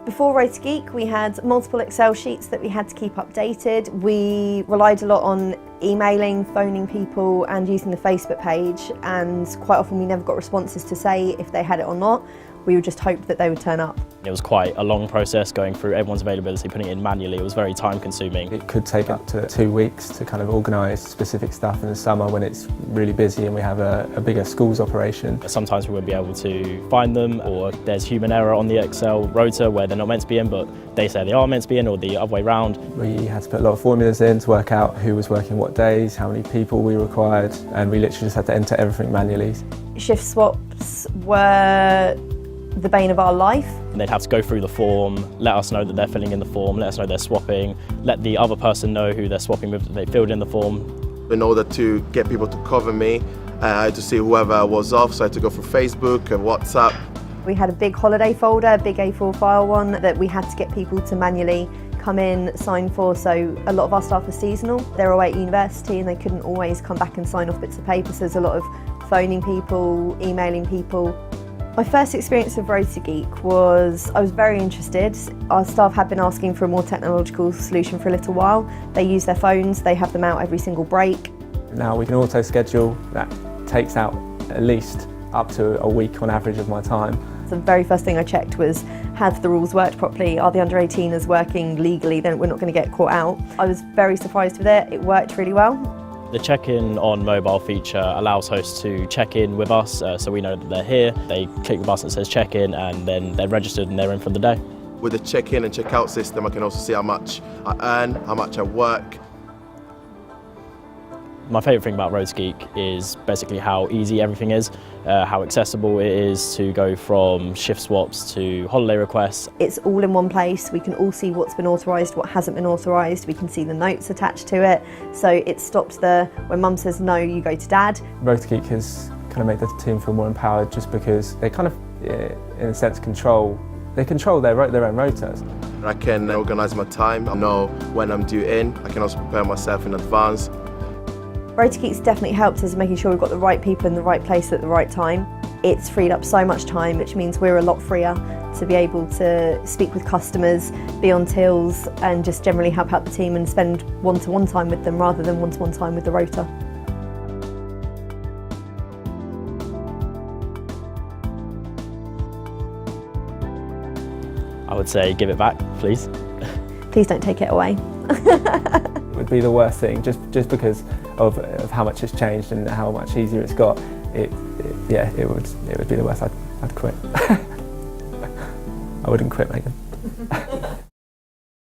Before Rotageek, we had multiple Excel sheets that we had to keep updated. We relied a lot on emailing, phoning people and using the Facebook page, and quite often we never got responses to say if they had it or not. We would just hope that they would turn up. It was quite a long process going through everyone's availability, putting it in manually. It was very time consuming. It could take up to 2 weeks to kind of organise specific stuff in the summer when it's really busy and we have a bigger schools operation. Sometimes we won't be able to find them, or there's human error on the Excel rota where they're not meant to be in, but they say they are meant to be in, or the other way round. We had to put a lot of formulas in to work out who was working what days, how many people we required, and we literally just had to enter everything manually. Shift swaps were the bane of our life. And they'd have to go through the form, let us know that they're filling in the form, let us know they're swapping, let the other person know who they're swapping with, that they filled in the form. In order to get people to cover me, I had to see whoever was off, so I had to go through Facebook and WhatsApp. We had a big holiday folder, a big A4 file one, that we had to get people to manually come in, sign for, so a lot of our staff are seasonal. They're away at university and they couldn't always come back and sign off bits of paper, so there's a lot of phoning people, emailing people. My first experience of Rotageek was, I was very interested. Our staff had been asking for a more technological solution for a little while. They use their phones, they have them out every single break. Now we can auto schedule, that takes out at least up to a week on average of my time. The very first thing I checked was, have the rules worked properly? Are the under 18ers working legally? Then we're not going to get caught out. I was very surprised with it. It worked really well. The check-in on mobile feature allows hosts to check in with us, so we know that they're here. They click the button that says check-in and then they're registered and they're in for the day. With the check-in and check-out system, I can also see how much I earn, how much I work. My favourite thing about Rotageek is basically how easy everything is, how accessible it is to go from shift swaps to holiday requests. It's all in one place. We can all see what's been authorised, what hasn't been authorised. We can see the notes attached to it. So it stops when mum says no, you go to dad. Rotageek has kind of made the team feel more empowered just because they kind of, in a sense, control their own rotas. I can organise my time, I know when I'm due in. I can also prepare myself in advance. Rotageek's definitely helped us making sure we've got the right people in the right place at the right time. It's freed up so much time, which means we're a lot freer to be able to speak with customers, be on tills and just generally help out the team and spend one-to-one time with them rather than one-to-one time with the rota. I would say give it back, please. Please don't take it away. It would be the worst thing, just because of how much it's changed and how much easier it's got. It would be the worst. I'd quit. I wouldn't quit, Megan.